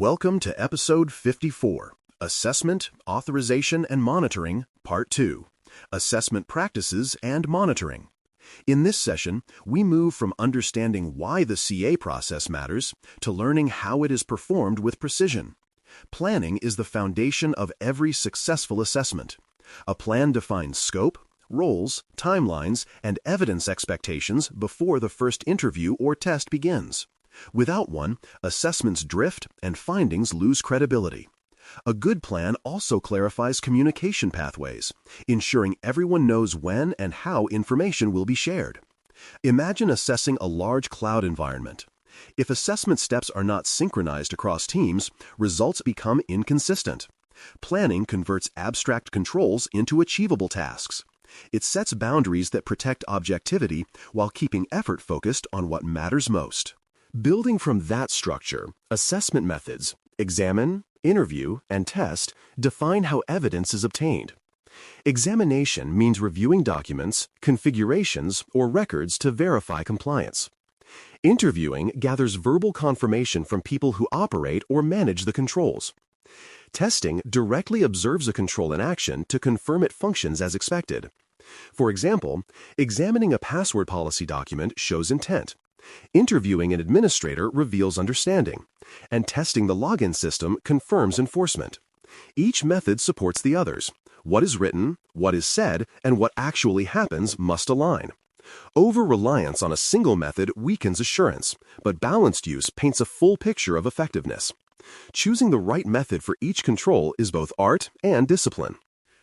Welcome to Episode 54, Assessment, Authorization, and Monitoring, Part 2, Assessment Practices and Monitoring. In this session, we move from understanding why the CA process matters to learning how it is performed with precision. Planning is the foundation of every successful assessment. A plan defines scope, roles, timelines, and evidence expectations before the first interview or test begins. Without one, assessments drift and findings lose credibility. A good plan also clarifies communication pathways, ensuring everyone knows when and how information will be shared. Imagine assessing a large cloud environment. If assessment steps are not synchronized across teams, results become inconsistent. Planning converts abstract controls into achievable tasks. It sets boundaries that protect objectivity while keeping effort focused on what matters most. Building from that structure, assessment methods, examine, interview, and test define how evidence is obtained. Examination means reviewing documents, configurations, or records to verify compliance. Interviewing gathers verbal confirmation from people who operate or manage the controls. Testing directly observes a control in action to confirm it functions as expected. For example, examining a password policy document shows intent. Interviewing an administrator reveals understanding, and testing the login system confirms enforcement. Each method supports the others. What is written, what is said, and what actually happens must align. Over-reliance on a single method weakens assurance, but balanced use paints a full picture of effectiveness. Choosing the right method for each control is both art and discipline.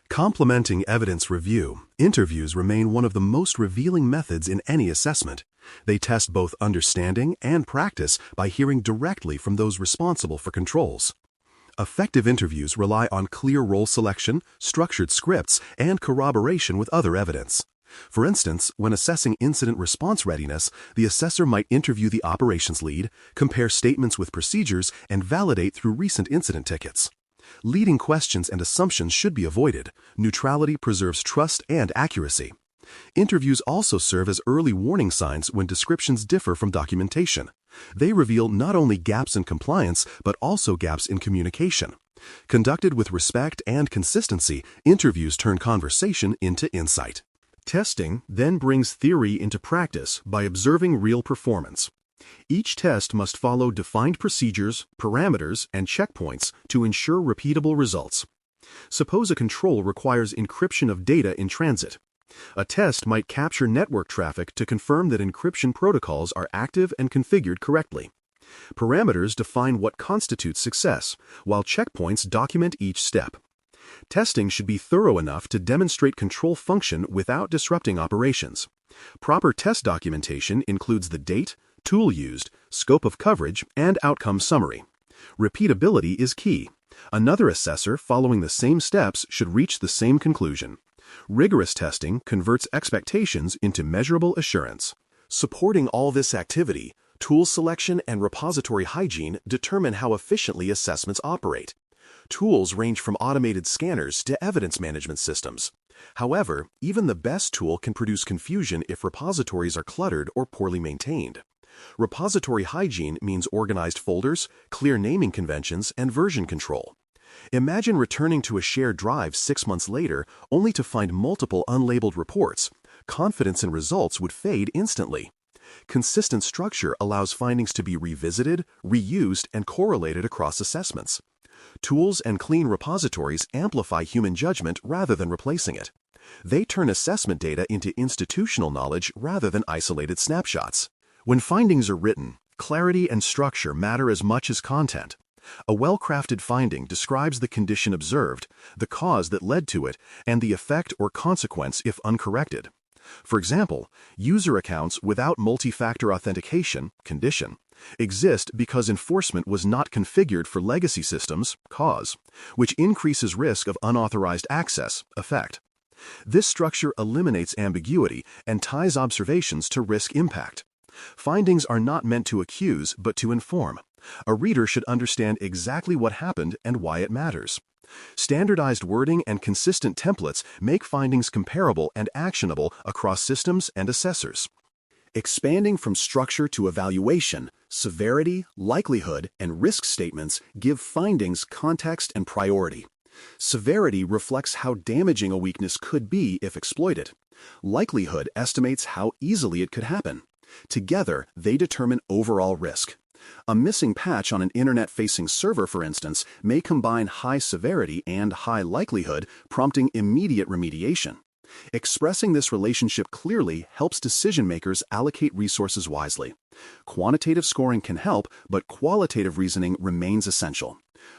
Complementing evidence review, interviews remain one of the most revealing methods in any assessment. They test both understanding and practice by hearing directly from those responsible for controls. Effective interviews rely on clear role selection, structured scripts, and corroboration with other evidence. For instance, when assessing incident response readiness, the assessor might interview the operations lead, compare statements with procedures, and validate through recent incident tickets. Leading questions and assumptions should be avoided. Neutrality preserves trust and accuracy. Interviews also serve as early warning signs when descriptions differ from documentation. They reveal not only gaps in compliance, but also gaps in communication. Conducted with respect and consistency, interviews turn conversation into insight. Testing then brings theory into practice by observing real performance. Each test must follow defined procedures, parameters, and checkpoints to ensure repeatable results. Suppose a control requires encryption of data in transit. A test might capture network traffic to confirm that encryption protocols are active and configured correctly. Parameters define what constitutes success, while checkpoints document each step. Testing should be thorough enough to demonstrate control function without disrupting operations. Proper test documentation includes the date, tool used, scope of coverage, and outcome summary. Repeatability is key. Another assessor following the same steps should reach the same conclusion. Rigorous testing converts expectations into measurable assurance. Supporting all this activity, tool selection and repository hygiene determine how efficiently assessments operate. Tools range from automated scanners to evidence management systems. However, even the best tool can produce confusion if repositories are cluttered or poorly maintained. Repository hygiene means organized folders, clear naming conventions, and version control. Imagine returning to a shared drive 6 months later only to find multiple unlabeled reports. Confidence in results would fade instantly. Consistent structure allows findings to be revisited, reused, and correlated across assessments. Tools and clean repositories amplify human judgment rather than replacing it. They turn assessment data into institutional knowledge rather than isolated snapshots. When findings are written, clarity and structure matter as much as content. A well-crafted finding describes the condition observed, the cause that led to it, and the effect or consequence if uncorrected. For example, user accounts without multi-factor authentication, condition, exist because enforcement was not configured for legacy systems, cause, which increases risk of unauthorized access, effect. This structure eliminates ambiguity and ties observations to risk impact. Findings are not meant to accuse, but to inform. A reader should understand exactly what happened and why it matters. Standardized wording and consistent templates make findings comparable and actionable across systems and assessors. Expanding from structure to evaluation, Severity, likelihood, and risk statements give findings context and priority. Severity reflects how damaging a weakness could be if exploited. Likelihood estimates how easily it could happen. Together, they determine overall risk. A missing patch on an internet-facing server, for instance, may combine high severity and high likelihood, prompting immediate remediation. Expressing this relationship clearly helps decision-makers allocate resources wisely. Quantitative scoring can help, but qualitative reasoning remains essential.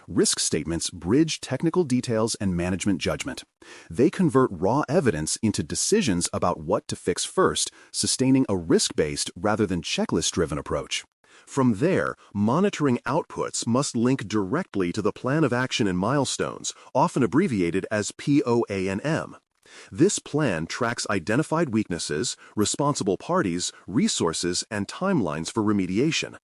Risk statements bridge technical details and management judgment. They convert raw evidence into decisions about what to fix first, sustaining a risk-based rather than checklist-driven approach. From there, monitoring outputs must link directly to the plan of action and milestones, often abbreviated as POA&M. This plan tracks identified weaknesses, responsible parties, resources, and timelines for remediation.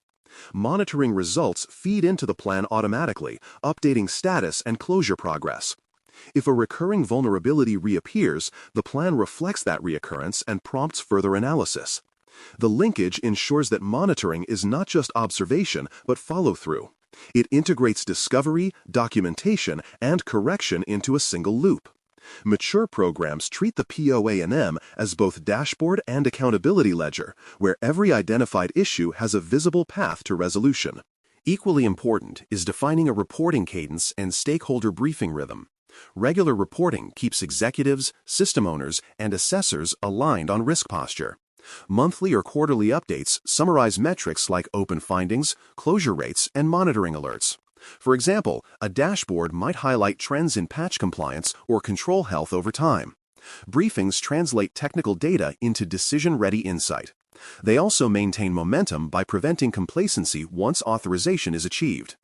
Monitoring results feed into the plan automatically, updating status and closure progress. If a recurring vulnerability reappears, the plan reflects that reoccurrence and prompts further analysis. The linkage ensures that monitoring is not just observation, but follow-through. It integrates discovery, documentation, and correction into a single loop. Mature programs treat the POA&M as both dashboard and accountability ledger, where every identified issue has a visible path to resolution. Equally important is defining a reporting cadence and stakeholder briefing rhythm. Regular reporting keeps executives, system owners, and assessors aligned on risk posture. Monthly or quarterly updates summarize metrics like open findings, closure rates, and monitoring alerts. For example, a dashboard might highlight trends in patch compliance or control health over time. Briefings translate technical data into decision-ready insight. They also maintain momentum by preventing complacency once authorization is achieved.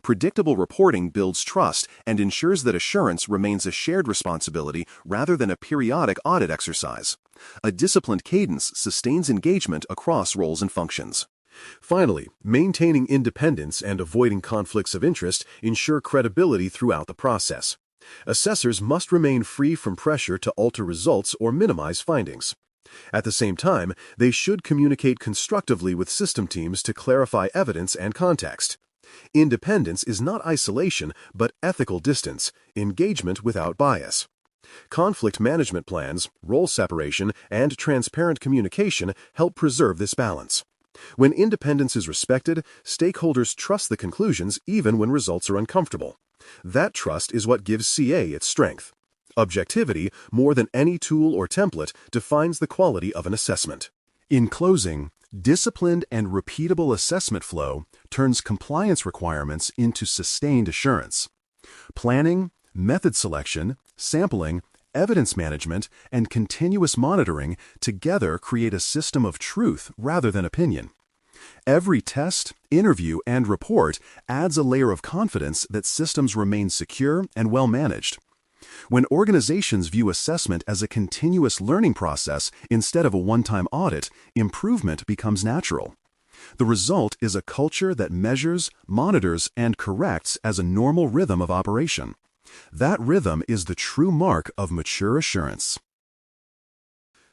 Predictable reporting builds trust and ensures that assurance remains a shared responsibility rather than a periodic audit exercise. A disciplined cadence sustains engagement across roles and functions. Finally, maintaining independence and avoiding conflicts of interest ensure credibility throughout the process. Assessors must remain free from pressure to alter results or minimize findings. At the same time, they should communicate constructively with system teams to clarify evidence and context. Independence is not isolation, but ethical distance, engagement without bias. Conflict management plans, role separation, and transparent communication help preserve this balance. When independence is respected, stakeholders trust the conclusions even when results are uncomfortable. That trust is what gives CA its strength. Objectivity, more than any tool or template, defines the quality of an assessment. In closing, disciplined and repeatable assessment flow turns compliance requirements into sustained assurance. Planning, method selection, sampling, evidence management, and continuous monitoring together create a system of truth rather than opinion. Every test, interview, and report adds a layer of confidence that systems remain secure and well managed. When organizations view assessment as a continuous learning process instead of a one-time audit, improvement becomes natural. The result is a culture that measures, monitors, and corrects as a normal rhythm of operation. That rhythm is the true mark of mature assurance.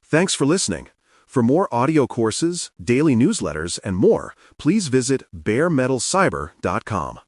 Thanks for listening. For more audio courses, daily newsletters, and more, please visit baremetalcyber.com.